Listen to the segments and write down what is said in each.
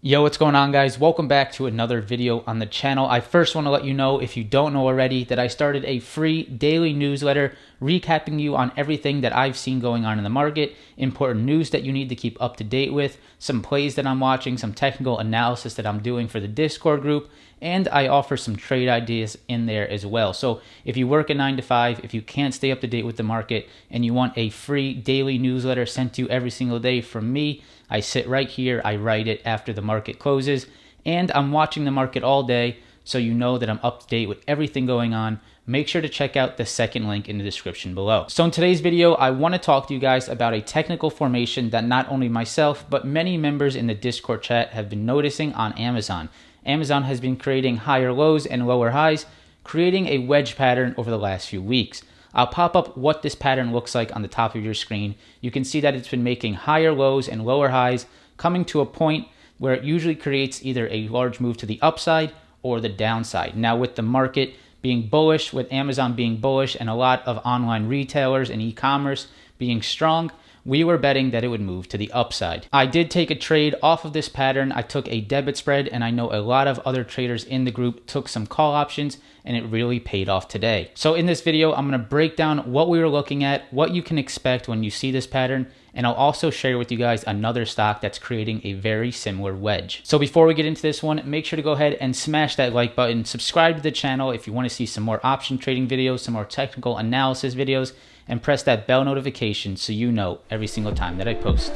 Yo, what's going on, guys? Welcome back to another video on the channel. I first want to let you know, if you don't know already, that I started a free daily newsletter recapping you on everything that I've seen going on in the market, important news that you need to keep up to date with, some plays that I'm watching, some technical analysis that I'm doing for the Discord group, and I offer some trade ideas in there as well. So if you work a 9 to 5, if you can't stay up to date with the market and you want a free daily newsletter sent to you every single day from me, I sit right here, I write it after the market closes, and I'm watching the market all day, so you know that I'm up to date with everything going on. Make sure to check out the second link in the description below. So in today's video, I want to talk to you guys about a technical formation that not only myself, but many members in the Discord chat have been noticing on Amazon. Amazon has been creating higher lows and lower highs, creating a wedge pattern over the last few weeks. I'll pop up what this pattern looks like on the top of your screen. You can see that it's been making higher lows and lower highs, coming to a point where it usually creates either a large move to the upside or the downside. Now, with the market being bullish, with Amazon being bullish, and a lot of online retailers and e-commerce being strong, we were betting that it would move to the upside. I did take a trade off of this pattern. I took a debit spread, and I know a lot of other traders in the group took some call options, and it really paid off today. So in this video, I'm gonna break down what we were looking at, what you can expect when you see this pattern, and I'll also share with you guys another stock that's creating a very similar wedge. So before we get into this one, make sure to go ahead and smash that like button, subscribe to the channel if you wanna see some more option trading videos, some more technical analysis videos, and press that bell notification so you know every single time that I post.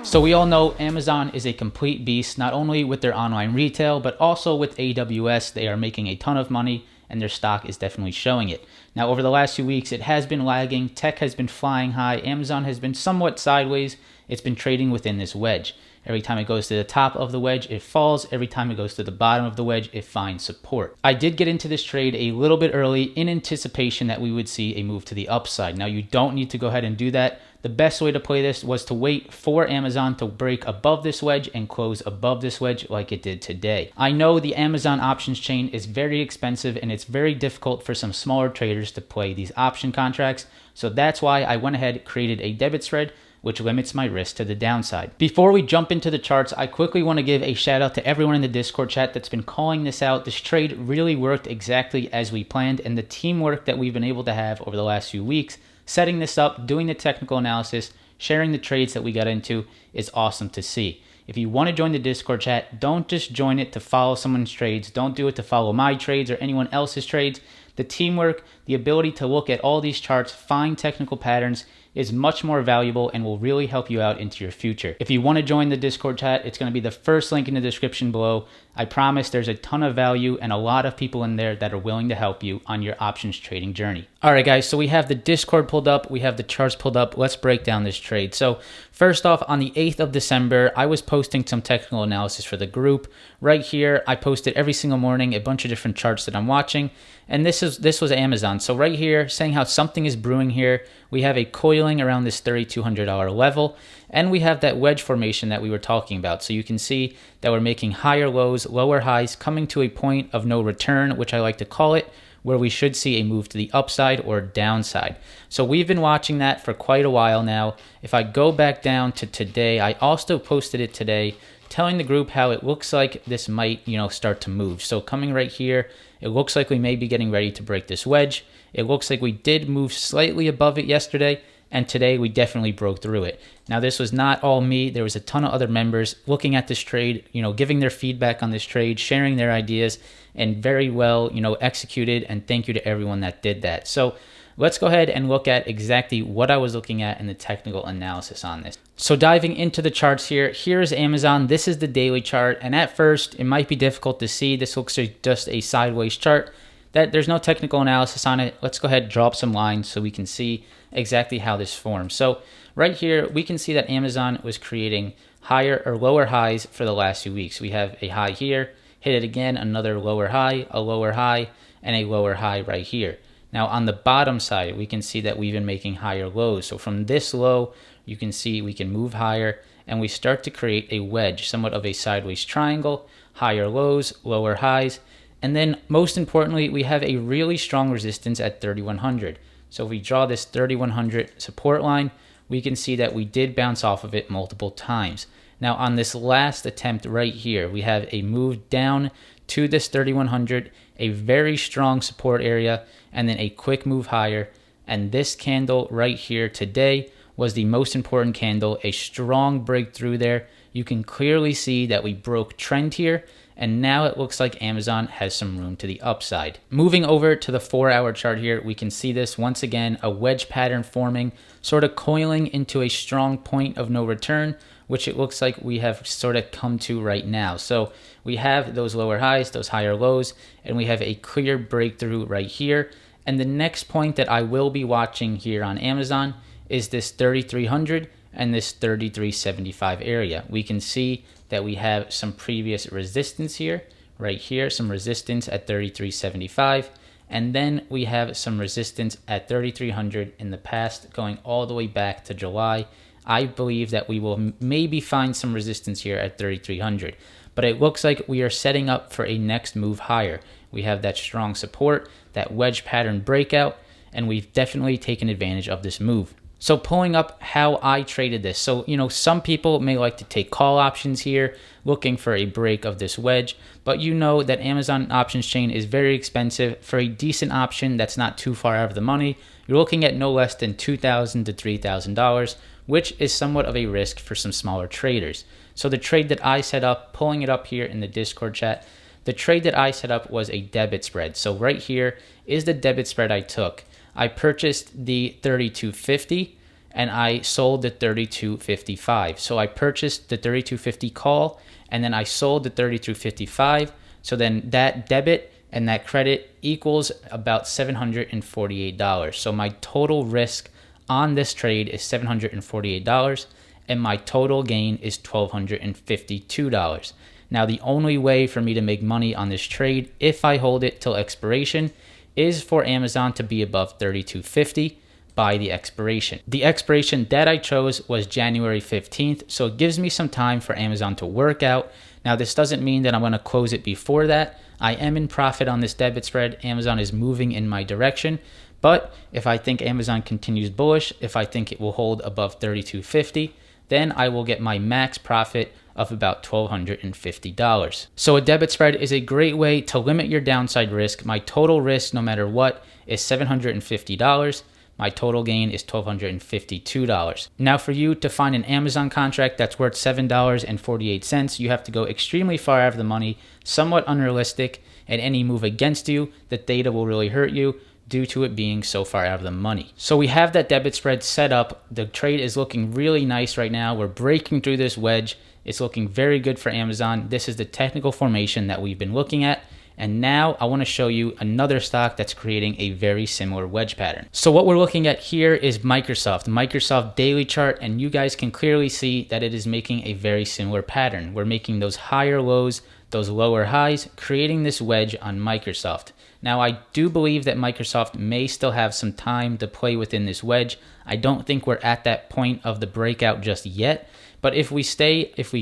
So we all know Amazon is a complete beast, not only with their online retail, but also with AWS. They are making a ton of money, and their stock is definitely showing it. Now, over the last few weeks, it has been lagging. Tech has been flying high. Amazon has been somewhat sideways. It's been trading within this wedge. Every time it goes to the top of the wedge, it falls. Every time it goes to the bottom of the wedge, it finds support. I did get into this trade a little bit early in anticipation that we would see a move to the upside. Now, you don't need to go ahead and do that. The best way to play this was to wait for Amazon to break above this wedge and close above this wedge like it did today. I know the Amazon options chain is very expensive, and it's very difficult for some smaller traders to play these option contracts. So that's why I went ahead and created a debit spread, which limits my risk to the downside. Before we jump into the charts, I quickly want to give a shout out to everyone in the Discord chat that's been calling this out. This trade really worked exactly as we planned, and the teamwork that we've been able to have over the last few weeks, setting this up, doing the technical analysis, sharing the trades that we got into, is awesome to see. If you want to join the Discord chat, don't just join it to follow someone's trades. Don't do it to follow my trades or anyone else's trades. The teamwork, the ability to look at all these charts, find technical patterns, is much more valuable and will really help you out into your future. If you want to join the Discord chat, it's going to be the first link in the description below. I promise there's a ton of value and a lot of people in there that are willing to help you on your options trading journey. All right, guys, so we have the Discord pulled up. We have the charts pulled up. Let's break down this trade. So first off, on the 8th of December, I was posting some technical analysis for the group. Right here, I posted every single morning a bunch of different charts that I'm watching. And this was Amazon. So right here, saying how something is brewing here. We have a coiling around this $3,200 level, and we have that wedge formation that we were talking about. So you can see that we're making higher lows, lower highs, coming to a point of no return, which I like to call it, where we should see a move to the upside or downside. So we've been watching that for quite a while now. If I go back down to today, I also posted it today, telling the group how it looks like this might, start to move. So coming right here, it looks like we may be getting ready to break this wedge. It looks like we did move slightly above it yesterday, and today we definitely broke through it. Now, this was not all me. There was a ton of other members looking at this trade, giving their feedback on this trade, sharing their ideas, and very well, executed, and thank you to everyone that did that. So let's go ahead and look at exactly what I was looking at in the technical analysis on this. So diving into the charts here, here is Amazon. This is the daily chart, and at first, it might be difficult to see. This looks like just a sideways chart. There's no technical analysis on it. Let's go ahead and draw up some lines so we can see exactly how this forms. So right here, we can see that Amazon was creating higher or lower highs for the last few weeks. We have a high here, hit it again, another lower high, a lower high, and a lower high right here. Now on the bottom side, we can see that we've been making higher lows. So from this low, you can see we can move higher, and we start to create a wedge, somewhat of a sideways triangle, higher lows, lower highs. And then most importantly, we have a really strong resistance at 3,100. So if we draw this 3100 support line, we can see that we did bounce off of it multiple times. Now on this last attempt right here, we have a move down to this 3100, a very strong support area, and then a quick move higher. And this candle right here today was the most important candle, a strong breakthrough there. You can clearly see that we broke trend here, and now it looks like Amazon has some room to the upside. Moving over to the 4-hour chart here, we can see this once again, a wedge pattern forming, sort of coiling into a strong point of no return, which it looks like we have sort of come to right now. So we have those lower highs, those higher lows, and we have a clear breakthrough right here. And the next point that I will be watching here on Amazon is this 3300 and this 3375 area. We can see that we have some previous resistance here, right here, some resistance at 3375, and then we have some resistance at 3300 in the past, going all the way back to July. I believe that we will maybe find some resistance here at 3300, but it looks like we are setting up for a next move higher. We have that strong support, that wedge pattern breakout, and we've definitely taken advantage of this move. So pulling up how I traded this. So, some people may like to take call options here, looking for a break of this wedge, but you know that Amazon options chain is very expensive. For a decent option that's not too far out of the money, you're looking at no less than $2,000 to $3,000, which is somewhat of a risk for some smaller traders. So the trade that I set up, pulling it up here in the Discord chat, the trade that I set up was a debit spread. So right here is the debit spread I took. I purchased the 3250 and I sold the 3255. So I purchased the 3250 call and then I sold the 3255. So then that debit and that credit equals about $748. So my total risk on this trade is $748 and my total gain is $1,252. Now the only way for me to make money on this trade, if I hold it till expiration, is for Amazon to be above 3250 by the expiration. The expiration that I chose was January 15th, so it gives me some time for Amazon to work out. Now this doesn't mean that I'm going to close it before that. I am in profit on this debit spread. Amazon is moving in my direction, but if I think Amazon continues bullish, if I think it will hold above 3250, then I will get my max profit of about $1,250. So a debit spread is a great way to limit your downside risk. My total risk, no matter what, is $750. My total gain is $1,252. Now for you to find an Amazon contract that's worth $7.48, you have to go extremely far out of the money, somewhat unrealistic, and any move against you, the data will really hurt you due to it being so far out of the money. So we have that debit spread set up. The trade is looking really nice right now. We're breaking through this wedge. It's looking very good for Amazon. This is the technical formation that we've been looking at. And now I want to show you another stock that's creating a very similar wedge pattern. So what we're looking at here is Microsoft daily chart, and you guys can clearly see that it is making a very similar pattern. We're making those higher lows, those lower highs, creating this wedge on Microsoft. Now, I do believe that Microsoft may still have some time to play within this wedge. I don't think we're at that point of the breakout just yet. But if we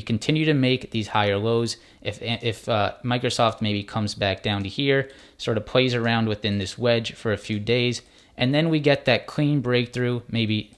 continue to make these higher lows, if Microsoft maybe comes back down to here, sort of plays around within this wedge for a few days, and then we get that clean breakthrough, maybe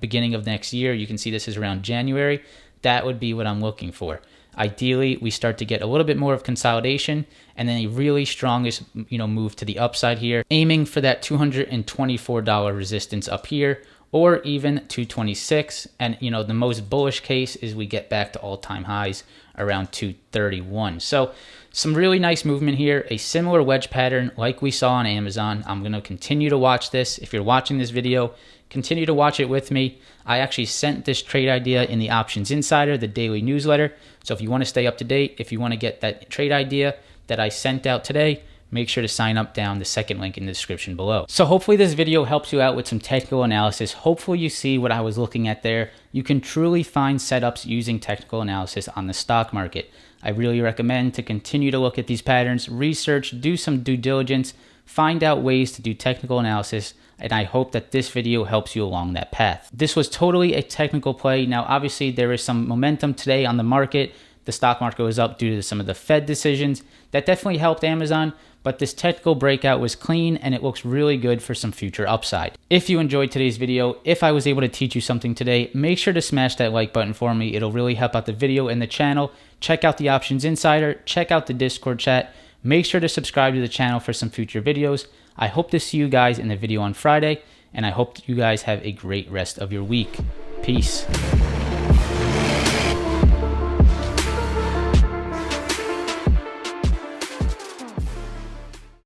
beginning of next year, you can see this is around January, that would be what I'm looking for. Ideally, we start to get a little bit more of consolidation and then a really strongest move to the upside here, aiming for that $224 resistance up here, or even 226. And the most bullish case is we get back to all-time highs around 231. So some really nice movement here, a similar wedge pattern like we saw on Amazon. I'm going to continue to watch this. If you're watching this video, continue to watch it with me. I actually sent this trade idea in the Options Insider, the daily newsletter. So if you want to stay up to date, if you want to get that trade idea that I sent out today, make sure to sign up down the second link in the description below. So hopefully this video helps you out with some technical analysis. Hopefully you see what I was looking at there. You can truly find setups using technical analysis on the stock market. I really recommend to continue to look at these patterns, research, do some due diligence, find out ways to do technical analysis, and I hope that this video helps you along that path. This was totally a technical play. Now, obviously, there is some momentum today on the market. the stock market was up due to some of the Fed decisions. That definitely helped Amazon, but this technical breakout was clean and it looks really good for some future upside. If you enjoyed today's video, if I was able to teach you something today, make sure to smash that like button for me. It'll really help out the video and the channel. Check out the Options Insider, check out the Discord chat. Make sure to subscribe to the channel for some future videos. I hope to see you guys in the video on Friday, and I hope you guys have a great rest of your week. Peace.